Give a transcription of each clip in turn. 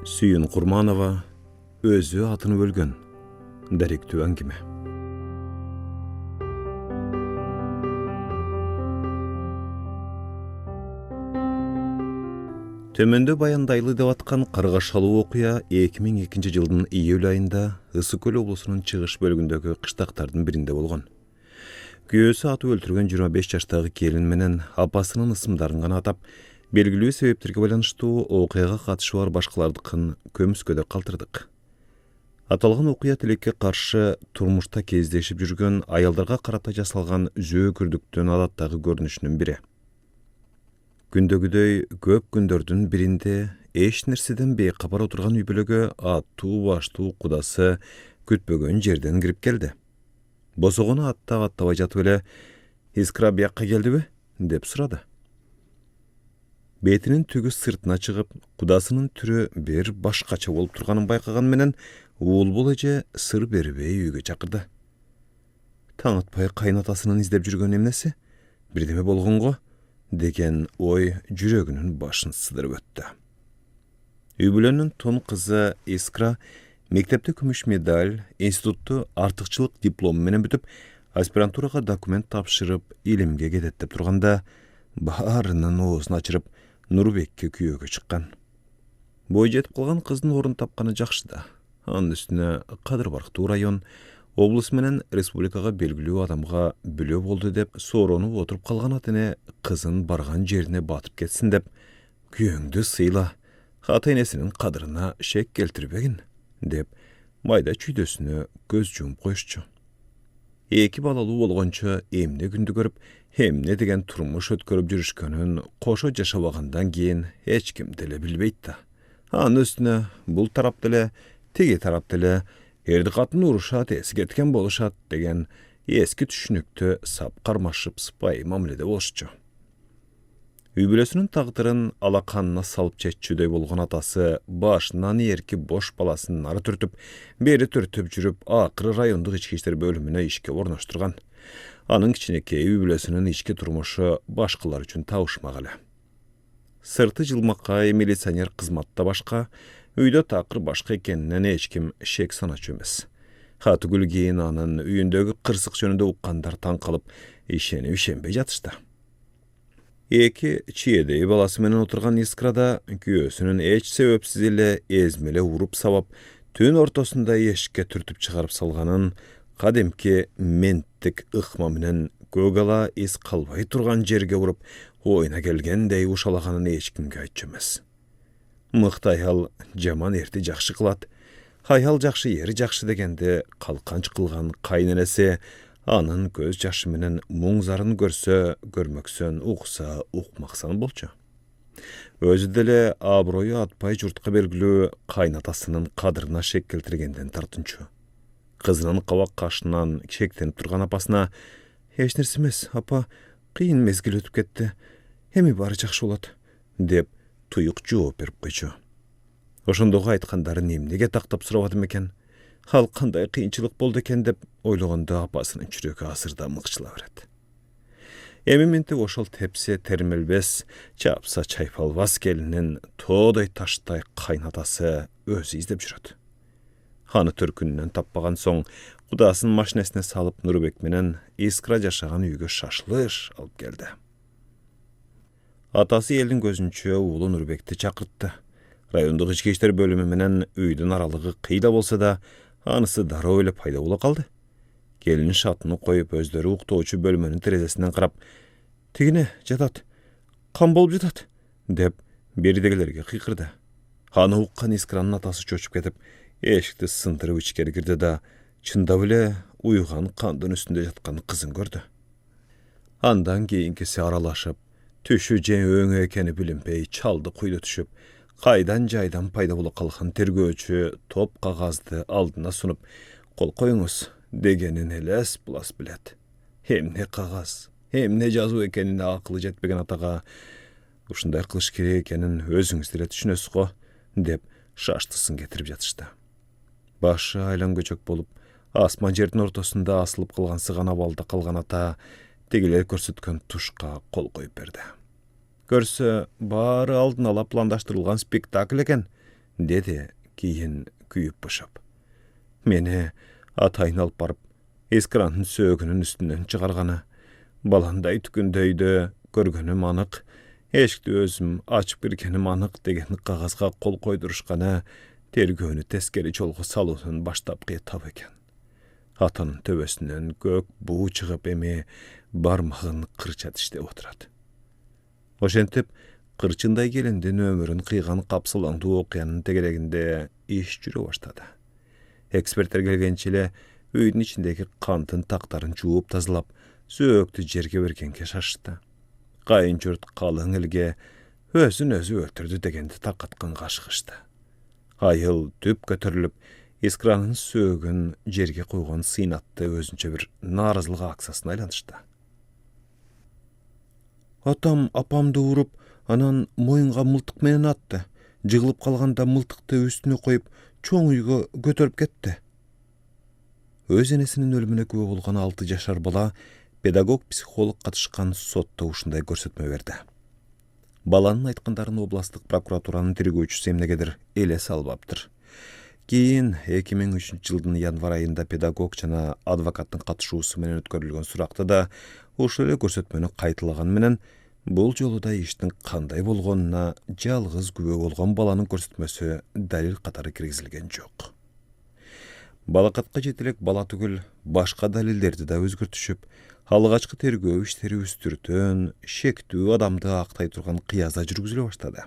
Сүйін Құрманова өзі атыны өлген. Дәректүү әңгіме. Төмөнді баяндайлы деп атқан Қарғашалы оқия 2002 жылдың июль айында Ысыкөл облысының чығыш бөлігіндегі қыштақтардың бірінде болған. Күйөөсі аты өлтірген 25 жаштағы келін менен апасының ысымдарын ғана атап, белгілүү себептерге байланыштуу окуяга катышы бар башкалардыкын көмүскөдө калтырдык. Аталган окуя тилекке каршы турмушта кездешип жүргөн аялдарга карата жасалган зөөкүрдүктүн адаттагы көрүнүшүнүн бири. Күндөгүдөй көп күндөрдүн биринде эч нерседен бейкабар отурган үй бүлөгө аттуу баштуу кудасы күтпөгөн жерден кирип келди. Босогону аттабай жатып эле «Искра бияққа келдиби?» деп сурады. Бетинин түгү сыртына чыгып, кудасынын түрү бир башкача болуп турганын байкаган менен уулбул эже сыр бербей үйгө чакырды. Таң атпай кайнатасынын издеп жүргөн эмнеси? Бирдеме болгонго деген ой жүрөгүнүн башын сыдырып өттү. Үй бүлөнүн тон кызы Искра мектепте күмүш медаль, институтту артыкчылык диплом менен бүтүп, аспирантурага документ тапшырып, илимге кетет деп турганда, баарынын оозун ачырып, Нурбекке күйөөгө чыккан. Бой жетип калган кыздын орун тапканы жакшы да. Анын үстүнө Кадыр Барктуу район, облус менен республикага белгилүү адамга бүлө болду деп сооронуп отуруп калган атене кызын барган жерине батып кетсин деп, күйөөңдү сыйла, ата энесинин кадырына шек келтирбегин деп майда чүйдөсүнө көз жумуп коюшчу. Эки балалуу болгончо эмне күндү көрүп, эмне деген турмуш өткөрүп жүрүшкөнүн кошо жашабагандан кийин эч ким деле билбейт да. Анын үстүнө бул тарап деле, тиги тарап деле эрди катын урушат, эси кеткен болушат деген эски түшүнүктү сап кармашып сыпайы мамиледе болушчу. Үй бүлөсүнүн тагдырын алаканына салып чечүүдөй болгон атасы башынан эрки бош баласын нары түртүп, бери түртүп жүрүп, акыры райондук ички иштер бөлүмүнө ишке орноштурган. Анын кичинекей үй бүлөсүнүн ички турмушу башкалар үчүн табышмак эле. Сырты жылмакай милиционер кызматта башка, үйдө такыр башка экенинен эч ким шек саначу эмес. Хатыгүл кийин анын үйүндөгү кырсык жөнүндө уккандар таң калып, ишенбей жатышты. Эки чиедей баласы менен отурган Искрада күйөөсүнүн эч себепсиз эле эзмеле уруп сабап, түн ортосунда эшикке түртүп чыгарып салганын, кадимки менттик ыкма менен көгала из калбай турган жерге уруп, оюна келгендей ушалаганын эч кимге айтчу эмес. Мыкты аял жаман эрти жакшы кылат, аял жакшы эр жакшы дегенде калканч кылган кайненеси анын көз жашы менен муң зарын көрсө, көрмөксөн, укса, укмаксан болчу. Өзү деле аброю атпай журтка белгилүү кайнатасынын кадырына шек келтиргенден тартынчу. Кызынын кабак кашынан шектенип турган апасына «Эч нерсе эмес, апа, кыйын мезгил өтүп кетти. Эми баары жакшы болот» деп туюк жооп берип койчу. Ошондогу айткандарын эмнеге тактап сурабадым экен? Ал кандай кыйынчылык болду экен деп ойлогондо апасынын жүрөгү азырда мыкчыла берет. Эми мынтип ошол тепсе термелбес, чапса чайпалбас келинин тоодой таштай кайнатасы өзү издеп жүрөт. Аны төркүнүнөн таппаган соң кудасынын машинесине салып Нурбек менен Искра жашаган үйгө шашлыш алып келди. Атасы элдин көзүнчө уулу Нурбекти чакыртты. Райондук ички иштер бөлүмү менен үйдүн аралыгы кыйла болсо да, анысы дароо эле пайда боло калды. Келин шатыны коюп, өздөрү уктоочу бөлмөнүн терезесинен карап, «Тигине жатат, кам болуп жатат» деп беридегилерге кыйкырды. Аны уккан Искранын атасы чочуп кетип, эшикти сындырып ичкери кирди да, чындап эле уйган кандын үстүндө жаткан кызын көрдү. Андан кийинкиси аралашып, түшү же өңү экени билинбей чалды куйду түшүп, кайдан жайдан пайда боло калган тергөөчү топ кагазды алдына сунуп, «Кол коюңуз» дегенин элес булас билет. Эмне кагаз, эмне жазуу экенине акылы жетпеген атага ушундай кылыш керек экенин өзүңүз деле түшүнөсүз го деп шаштысын кетирип жатышты. Башы айлан көчөк болуп, асман жердин ортосунда асылып калган сыган абалда калган ата тегилер көрсөткөн тушка кол коюп берди. Көрсө, баары алдын ала пландаштырылган спектакль экен dedi keyin kүйüp bışıp. Meni atayın alıp barıp, eskranın sögünün üstünden çıkargana, balanday tükündeydi, görgönüm anık, eşkti özüm açıp birkenim anık degen qağazga kol koyduruşkana, tergönü teskeri çolgu salunun baştap qiyetab eken. Atanın töbesinden gök buğu çıgıp emi barmağın kırçat işte oturadı. Oşentip, kırçınday gelindin ömürün kıygan kapsılandı okuyanın tegeleginde iş jüre başladı. Ekspertler gelgençile öydün içindeki kantın taktarın çuğup tazılap, sööktü jerge berkenke şaştı. Kayınçört kalın ilge özün özü öldürdü degendi takatqın kaşıqıştı. Ayıl tüp götürülüp, iskranın sögün jerge koygan sıynattı özünçe bir narazılık aksasına aylanıştı. Atam apamды urup, anan moyunga mıltık menen attı. Jığılıp kalganda mıltıkты üstüne koyup, çoğun uyga götürüp ketti. Öz enesinin ölümüne köp bolgan 6 yaşar bala, pedagog psikolog katışkan sotto ушундай көрсөтмө berdi. Balanın aytkandарын oblastык prokuraturanın tergөөчүсү эмнегедир эле салбаптыр. Keyin 2003 жылдын январ айында pedagog жана адвокаттын катышуусу менен өткөрүлгөн суракта да ошол эле көрсөтмөнү кайталаган менен бул жолу да иштин кандай болгонуна жалгыз күбө болгон баланын көрсөтмөсү далил катары киргизилген жок. Балакатка жетелек бала түгүл башка далилдерди да өзгөртүшүп, алгачкы тергөө иштери үстүртөн, шектүү адамды актай турган кыяза жүргүзүлө баштады.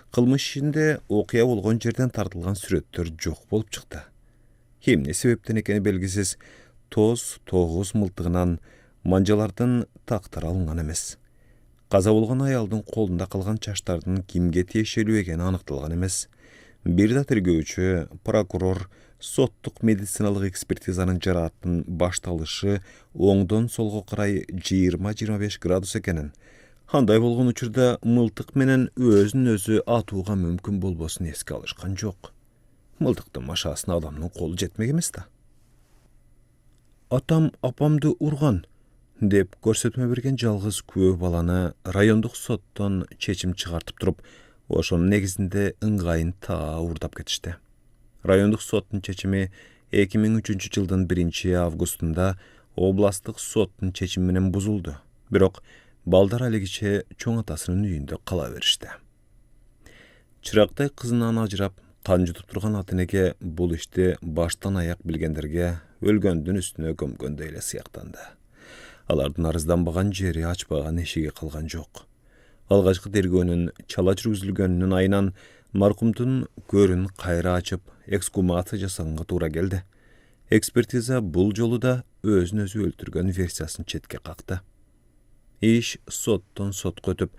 Кылмыш ишинде окуя болгон жерден тартылган сүрөттөр жок болуп чыкты. Эмне себептен экени белгисиз, тоз мылтыгынан манжалардын тактары алынган эмес. Каза болгон аялдын колунда калган чачтардын кимге тиешелүү экени аныкталган эмес. Бир да тергөөчү, прокурор соттук медициналык экспертизанын жарааттын башталышы оңдон солго карай 20-25 градус экенин, андай болгон учурда мылтык менен өзүн өзү атууга мүмкүн болбосун эске алышкан жок. Мылтыктын машасына адамдын колу жетмек эмес да. Атам апамды урган деп көрсөтмө берген жалгыз күбө баланы райондук соттон чечим чыгартып туруп, ошонун негизинде ыңгайын таа урдап кетишти. Райондук соттун чечими 2003 жылдын 1 августунда областтык соттун чечими менен бузулду. Бирок балдар алегиче чоң атасынын үйүндө кала беришти. Чырактай кызынан ажырап, кан жутуп турган ата-энеге бул ишти баштан аяк билгендерге өлгөндүн үстүнө көмгөндөй эле сыяктанды. Алардын арызданбаган жери, ачпаган эшиги калган жок. Алгачкы тергөөнүн чала жүргүзүлгөнүнүн айынан маркумдун көрүн кайра ачып, эксгумация жасаганга туура келди. Экспертиза бул жолу да өзүн өзү өлтүргөн версиясын четке какты. Иш соттон сотко өтүп,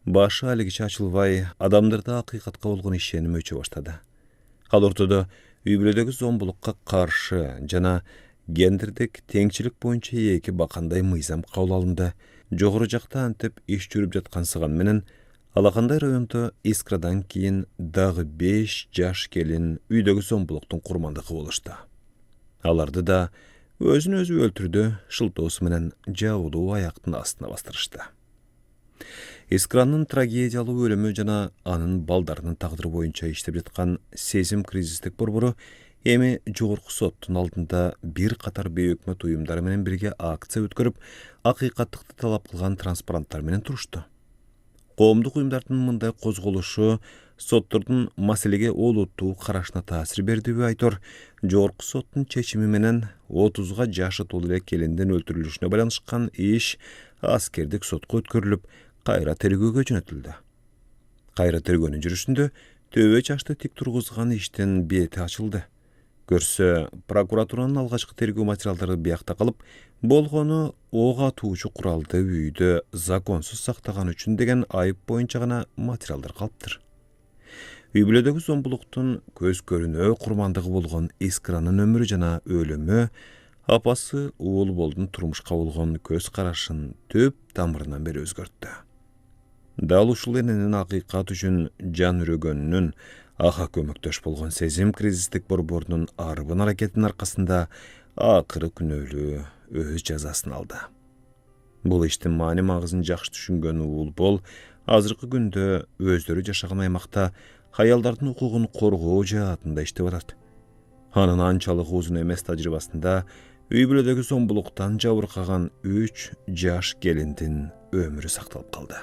башы алегиче ачылбай, адамдарда акыйкатка болгон ишеним өчө баштады. Ал ортодо үй бүлөдөгү зомбулукка каршы жана гендердик теңчилик боюнча эки бакандай мыйзам кабыл алынды. Жогору жакта антип иш жүрүп жаткансыган менен Алакандай районто Искрадан кийин дагы 5 жаш келин үйдөгү зомбулуктун курмандыгы болушту. Аларды да өзүн өзү өлтүрдү, шылтоосу менен жабылуу аяктын астына бастырышты. Искранын трагедиялуу өлүмү жана анын балдарынын тагдыры боюнча иштеп жаткан сезим кризистик борбору эми жогорку соттун алдында бир катар бейөкмөт уюмдары менен бирге акция өткөрүп, акыйкаттыкты талап кылган транспаранттар менен турушту. Коомдук уюмдардын мындай козголушу соттордун маселеге олуттуу карашына таасир бердиби айтор, жогорку соттун чечими менен 30га жашы толуу эле келиндин өлтүрүлүшүнө байланышкан иш аскердик сотко өткөрүлүп, кайра тергөөгө жөнөтүлдү. Кайра тергөөнүн жүрүшүндө төбө чачты тик тургузган иштин бети ачылды. Көрсө, прокуратуранын алгачкы тергөө материалдары биякта калып, болгону ок атуучу куралды үйдө законсуз сактаган үчүн деген айып боюнча гана материалдар калыптыр. Үй бүлөдөгү зомбулуктун көз көрүнөө курмандыгы болгон Искранын өмүрү жана өлүмү апасы уул болдун турмушка болгон көз карашын төп тамырынан бери өзгөрттү. Дал ушул эненин акыйкат үчүн жан үрөгөнүнүн аха көмөктөш болгон сезим кризистик борборунун арбын аракетинин аркасында акыры күнөөлүү өз жазасын алды. Бул иштин маани магызын жакшы түшүнгөн уул бол азыркы күндө өздөрү жашаган аймакта hayaldардын hukukunu korgoo jaatında iштеп atat. Anın ançalık uzun emes tajribasında üy bülödögi sombuluktan jabırkagan 3 jaş gelindin ömürü saktalıp kaldı.